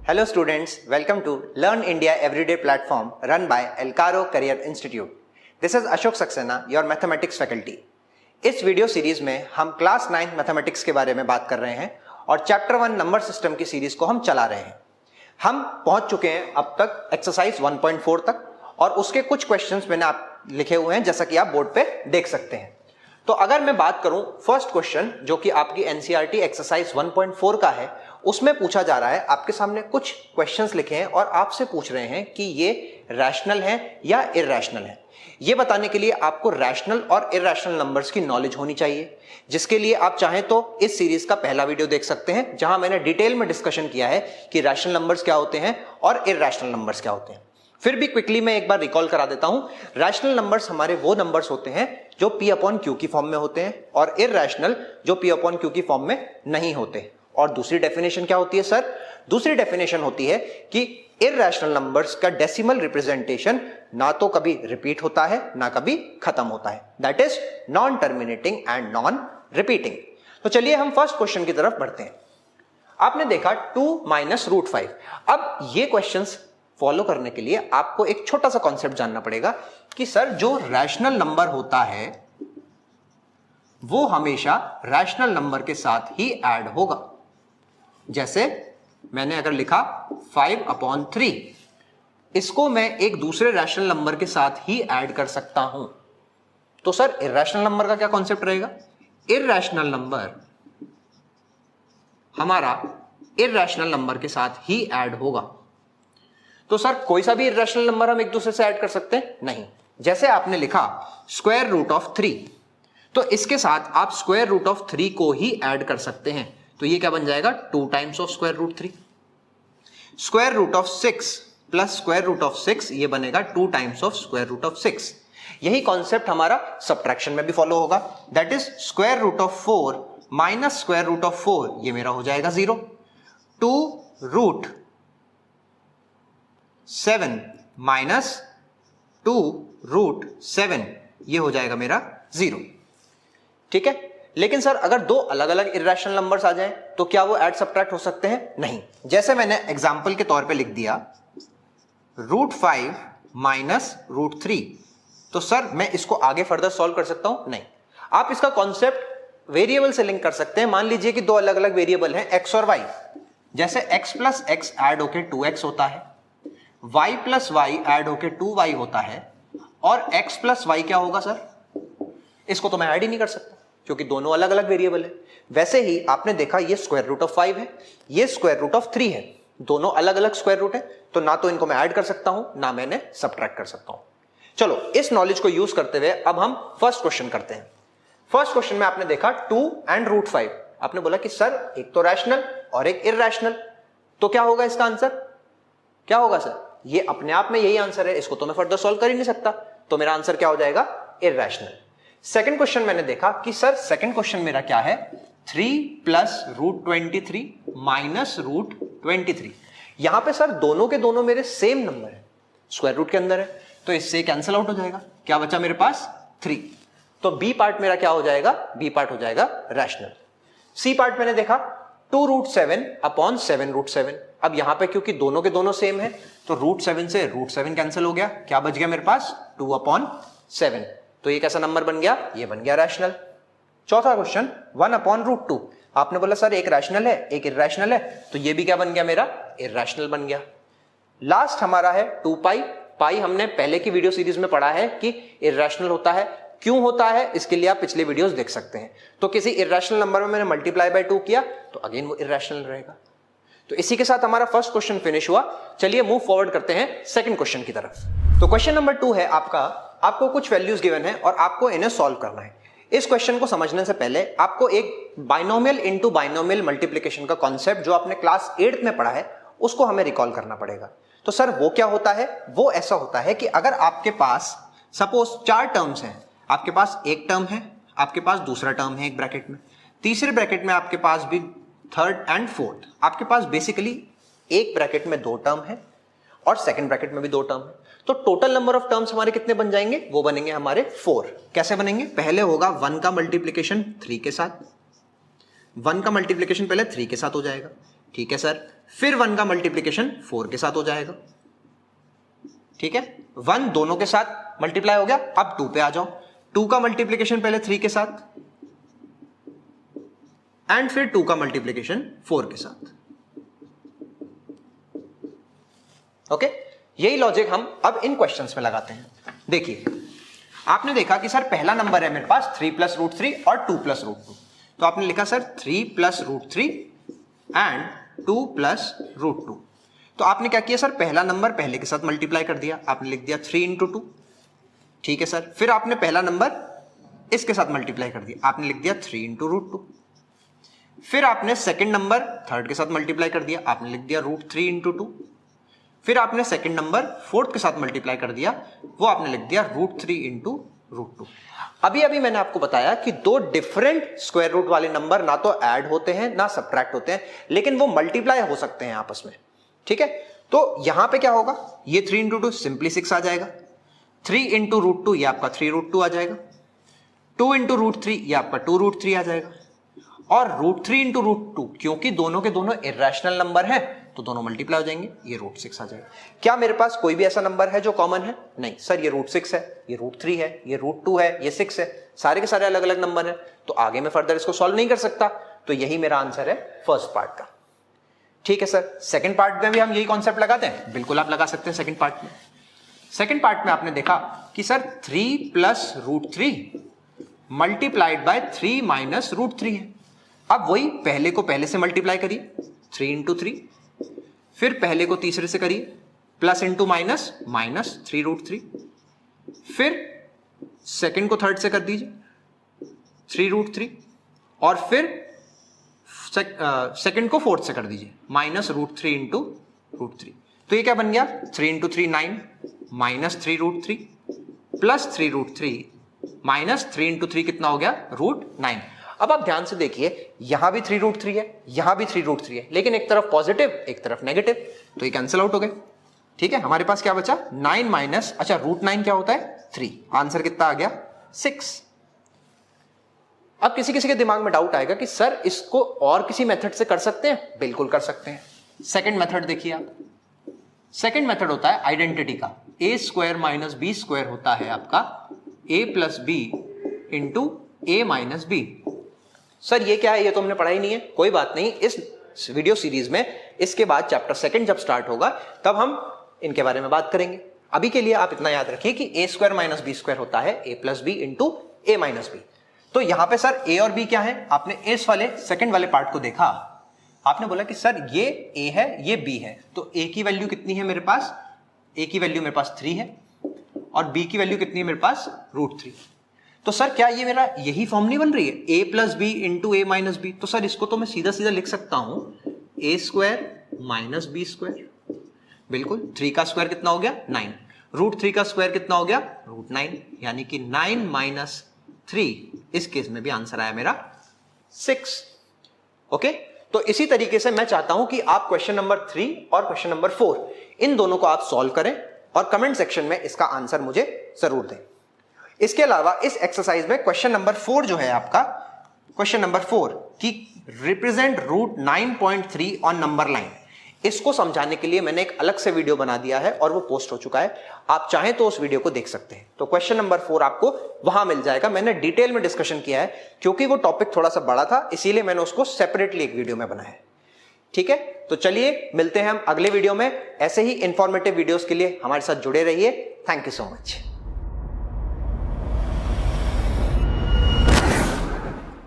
Hello students, welcome to Learn India Everyday platform run by Elcaro Career Institute. This is Ashok Saxena, your mathematics faculty. इस video series में हम class 9 mathematics के बारे में बात कर रहे हैं और चैप्टर 1 नंबर सिस्टम की सीरीज को हम चला रहे हैं। हम पहुंच चुके हैं अब तक एक्सरसाइज 1.4 तक और उसके कुछ क्वेश्चंस मैंने आप लिखे हुए हैं जैसा कि आप बोर्ड पे देख सकते हैं। तो अगर मैं बात करूं फर्स्ट क्वेश्चन जो कि आपकी एनसीईआरटी एक्सरसाइज 1.4 का है, उसमें पूछा जा रहा है, आपके सामने कुछ क्वेश्चंस लिखे हैं और आपसे पूछ रहे हैं कि ये रैशनल है या इरैशनल है। ये बताने के लिए आपको रैशनल और इरैशनल नंबर्स की नॉलेज होनी चाहिए, जिसके लिए आप चाहें तो इस सीरीज का पहला वीडियो देख सकते हैं जहां मैंने डिटेल में डिस्कशन किया है कि रैशनल नंबर्स क्या होते हैं और इरैशनल नंबर्स क्या होते हैं। फिर भी क्विकली मैं एक बार रिकॉल करा देता हूं। रैशनल नंबर्स हमारे वो नंबर्स होते हैं जो P अपॉन Q की फॉर्म में होते हैं और इरैशनल जो P अपॉन Q की फॉर्म में नहीं होते। और दूसरी डेफिनेशन क्या होती है सर? दूसरी डेफिनेशन होती है कि इरैशनल नंबर्स का डेसिमल रिप्रेजेंटेशन ना तो कभी रिपीट होता है ना कभी खत्म होता है, that is non terminating and non repeating. तो चलिए हम फर्स्ट क्वेश्चन की तरफ बढ़ते हैं। आपने देखा 2 माइनस रूट 5। अब ये क्वेश्चंस फॉलो करने के लिए आपको एक छोटा सा कॉन्सेप्ट जानना पड़ेगा कि सर जो रैशनल नंबर होता है वो हमेशा रैशनल नंबर के साथ ही ऐड होगा। जैसे मैंने अगर लिखा 5/3, इसको मैं एक दूसरे रैशनल नंबर के साथ ही ऐड कर सकता हूं। तो सर इरैशनल नंबर का क्या कॉन्सेप्ट रहेगा? इरैशनल नंबर हमारा इरैशनल नंबर के साथ ही ऐड होगा। तो सर कोई सा भी इरैशनल नंबर हम एक दूसरे से ऐड कर सकते हैं? नहीं। जैसे आपने लिखा स्क्वायर रूट ऑफ 3, तो इसके साथ आप स्क्वायर रूट ऑफ 3 को ही ऐड कर सकते हैं। तो ये क्या बन जाएगा? 2 times of square root 3। Square root of 6 plus square root of 6 ये बनेगा 2 times of square root of 6। यही कॉन्सेप्ट हमारा सब्ट्रैक्शन में भी फॉलो होगा, that is square root of 4 minus square root of 4, ये मेरा हो जाएगा 0। 2 रूट 7 माइनस 2 रूट 7 ये हो जाएगा मेरा 0। ठीक है, लेकिन सर अगर दो अलग अलग इरैशनल नंबर्स आ जाएं तो क्या वो ऐड सब्ट्रैक्ट हो सकते हैं? नहीं। जैसे मैंने एग्जांपल के तौर पे लिख दिया रूट 5 माइनस रूट 3, तो सर मैं इसको आगे फर्दर सॉल्व कर सकता हूं? नहीं। आप इसका कॉन्सेप्ट वेरिएबल से लिंक कर सकते हैं। मान लीजिए कि दो अलग अलग वेरिएबल हैं x और y, जैसे x प्लस x ऐड होके 2x होता है, y प्लस y ऐड होके 2y होता है, और x प्लस y क्या होगा सर? इसको तो मैं ऐड ही नहीं कर सकता क्योंकि दोनों अलग अलग वेरिएबल है। वैसे ही आपने देखा ये स्क्वायर रूट ऑफ 5 है, ये स्क्वायर रूट ऑफ 3 है, दोनों अलग अलग स्क्वायर रूट है, तो ना तो इनको मैं ऐड कर सकता हूं ना मैंने सब्ट्रैक्ट कर सकता हूं। चलो इस नॉलेज को यूज करते हुए अब हम फर्स्ट क्वेश्चन करते हैं। फर्स्ट क्वेश्चन में आपने देखा 2 एंड रूट 5। आपने बोला कि सर एक तो रैशनल और एक इरैशनल, तो क्या होगा इसका आंसर? क्या होगा सर? ये अपने आप में यही आंसर है, इसको तो मैं फर्दर सॉल्व कर ही नहीं सकता, तो मेरा आंसर क्या हो जाएगा? इरैशनल। सेकंड क्वेश्चन मैंने देखा कि सर सेकंड क्वेश्चन मेरा क्या है? 3 प्लस रूट 23 माइनस रूट 23। यहां पे सर दोनों के दोनों मेरे सेम नंबर है, स्क्वायर रूट के अंदर है, तो इससे कैंसिल आउट हो जाएगा। क्या बचा मेरे पास? 3। तो बी पार्ट मेरा क्या हो जाएगा? बी पार्ट हो जाएगा रैशनल। सी पार्ट मैंने देखा 2 रूट 7 अपॉन 7 रूट 7। अब यहां पे क्योंकि दोनों के दोनों सेम है तो रूट 7 से रूट 7 कैंसिल हो गया। क्या बच गया मेरे पास? 2 अपॉन 7। तो ये कैसा नंबर बन गया? ये बन गया रैशनल। चौथा क्वेश्चन 1 अपॉन रूट 2। आपने बोला सर एक रैशनल है एक इरैशनल है, तो ये भी क्या बन गया मेरा? इरैशनल बन गया। लास्ट हमारा है 2 पाई। पाई हमने पहले की वीडियो सीरीज में पढ़ा है कि इरैशनल होता है। क्यों होता है इसके लिए आप पिछले वीडियोस देख सकते हैं। तो किसी इरैशनल नंबर में मैंने मल्टीप्लाई बाय 2 किया तो अगेन वो इरैशनल रहेगा। तो इसी के साथ हमारा फर्स्ट क्वेश्चन फिनिश हुआ। चलिए मूव फॉरवर्ड करते हैं सेकंड क्वेश्चन की तरफ। तो क्वेश्चन नंबर 2 है आपको कुछ वैल्यूज गिवन है और आपको इन्हें सॉल्व करना है। इस क्वेश्चन को समझने से पहले आपको एक बाइनोमियल इनटू बाइनोमियल मल्टीप्लिकेशन का कॉन्सेप्ट जो आपने क्लास 8th में पढ़ा है उसको हमें रिकॉल करना पड़ेगा। तो सर वो क्या होता है? वो ऐसा होता है कि अगर आपके पास सपोज 4 टर्म्स हैं, आपके पास एक टर्म है, आपके पास दूसरा टर्म है एक ब्रैकेट में, तीसरे ब्रैकेट में आपके पास भी थर्ड एंड फोर्थ, आपके पास बेसिकली एक ब्रैकेट में 2 टर्म है और सेकंड ब्रैकेट में भी 2 टर्म है, तो टोटल नंबर ऑफ टर्म्स हमारे कितने बन जाएंगे? वो बनेंगे हमारे 4। कैसे बनेंगे? पहले होगा 1 का मल्टीप्लिकेशन 3 के साथ, 1 का मल्टीप्लिकेशन पहले 3 के साथ हो जाएगा, ठीक है सर। फिर 1 का मल्टीप्लीकेशन 4 के साथ हो जाएगा, ठीक है। 1 दोनों के साथ मल्टीप्लाई हो गया, अब 2 पे आ जाओ, 2 का मल्टीप्लीकेशन पहले 3 के साथ एंड फिर 2 का मल्टीप्लीकेशन 4 के साथ, ओके। यही लॉजिक हम अब इन क्वेश्चंस में लगाते हैं। देखिए आपने देखा कि सर पहला नंबर है मेरे पास 3 + √3 और 2 + √2, तो आपने लिखा सर 3 + √3 एंड 2 + √2। तो आपने क्या किया सर, पहला नंबर पहले के साथ मल्टीप्लाई कर दिया, आपने लिख दिया 3 × 2, ठीक है सर। फिर आपने पहला नंबर इसके साथ मल्टीप्लाई कर दिया, आपने लिख दिया 3 × √2। फिर आपने सेकंड नंबर थर्ड के साथ मल्टीप्लाई कर दिया, आपने लिख दिया √3 × 2। फिर आपने सेकंड नंबर फोर्थ के साथ मल्टीप्लाई कर दिया, वो आपने लिख दिया √3 × √2। अभी मैंने आपको बताया कि दो डिफरेंट स्क्वायर रूट वाले नंबर ना तो ऐड होते हैं ना सब्ट्रैक्ट होते हैं, लेकिन वो मल्टीप्लाई हो सकते हैं आपस में, ठीक है। तो यहां पे क्या होगा, ये 3 × 2 सिंपली 6 आ जाएगा, 3 × √2 ये आपका 3 √2 आ जाएगा, 2 × √3 ये आपका 2 √3 आ जाएगा, और √3 × √2 क्योंकि दोनों के दोनों इर्रेशनल नंबर हैं तो दोनों मल्टीप्लाई हो जाएंगे, ये √6 आ जाएगा। क्या मेरे पास कोई भी ऐसा नंबर है जो कॉमन है? नहीं सर, ये √6 है, ये √3 है, ये √2 है, ये 6 है, सारे के सारे अलग अलग नंबर हैं, तो आगे मैं फर्दर इसको सॉल्व नहीं कर सकता, तो यही मेरा आंसर है फर्स्ट पार्ट का, ठीक है सर। सेकंड पार्ट में भी हम यही कॉन्सेप्ट लगाते हैं, बिल्कुल आप लगा सकते हैं सेकंड पार्ट में। सेकंड पार्ट में आपने देखा कि सर 3 + √3 मल्टीप्लाइड बाय 3 - √3 है। अब वही पहले को पहले से मल्टीप्लाई करिए, 3 × 3, फिर पहले को तीसरे से करिए, प्लस इंटू माइनस, -3 √3, फिर सेकंड को थर्ड से कर दीजिए 3 √3, और फिर सेकंड को फोर्थ से कर दीजिए -√3 × √3। तो ये क्या बन गया, 3 × 3 9, -3 √3 प्लस 3 √3 -3 × 3 कितना हो गया, √9। अब आप ध्यान से देखिए, यहां भी 3 √3 है, यहां भी 3 √3 है, लेकिन एक तरफ पॉजिटिव एक तरफ नेगेटिव, तो ये कैंसिल आउट हो गए, ठीक है। हमारे पास क्या बचा, 9 माइनस, अच्छा √9 क्या होता है, 3, आंसर कितना आ गया, 6। अब किसी किसी के दिमाग में डाउट आएगा कि सर इसको और किसी मेथड से कर सकते हैं, बिल्कुल कर सकते हैं। सेकंड मेथड देखिए आप, सेकंड मेथड होता है आइडेंटिटी का, a² - b² होता है आपका a + b × a - b। Sir ये क्या है, ये तो हमने पढ़ा ही नहीं है, कोई बात नहीं, इस वीडियो सीरीज में इसके बाद चैप्टर सेकंड जब स्टार्ट होगा तब हम इनके बारे में बात करेंगे। अभी के लिए आप इतना याद रखिए कि a² - b² होता है a + b × a - b। तो यहां पे सर a और b क्या है, आपने इस वाले सेकंड वाले पार्ट को देखा, आपने बोला कि सर ये a है ये b है, तो a की वैल्यू कितनी है मेरे पास, a की वैल्यू मेरे पास 3 है और b की वैल्यू कितनी है मेरे पास, √3। तो सर क्या ये मेरा यही फॉर्म नहीं बन रही है, a + b × a - b। तो सर इसको तो मैं सीधा सीधा लिख सकता हूं a² - b², बिल्कुल, 3 का स्क्वायर कितना हो गया, 9, √3 का स्क्वायर कितना हो गया, √9, यानी कि 9 - 3, इस केस में भी आंसर आया मेरा 6, ओके। तो इसी तरीके से मैं चाहता हूं कि आप क्वेश्चन नंबर 3 और क्वेश्चन नंबर 4 इन दोनों को आप सॉल्व करें और कमेंट सेक्शन में इसका आंसर मुझे जरूर दें। इसके अलावा इस एक्सरसाइज में क्वेश्चन नंबर 4 जो है आपका, क्वेश्चन नंबर 4 की रिप्रेजेंट √9.3 ऑन नंबर लाइन, इसको समझाने के लिए मैंने एक अलग से वीडियो बना दिया है और वो पोस्ट हो चुका है, आप चाहें तो उस वीडियो को देख सकते हैं। तो क्वेश्चन नंबर 4 आपको वहां मिल जाएगा, मैंने डिटेल में डिस्कशन किया है, क्योंकि वो टॉपिक थोड़ा सा बड़ा था इसीलिए मैंने उसको सेपरेटली एक वीडियो में बनाया है, ठीक है। तो चलिए मिलते हैं हम अगले वीडियो में, ऐसे ही इंफॉर्मेटिव वीडियोस के लिए हमारे साथ जुड़े रहिए। Thank you so much.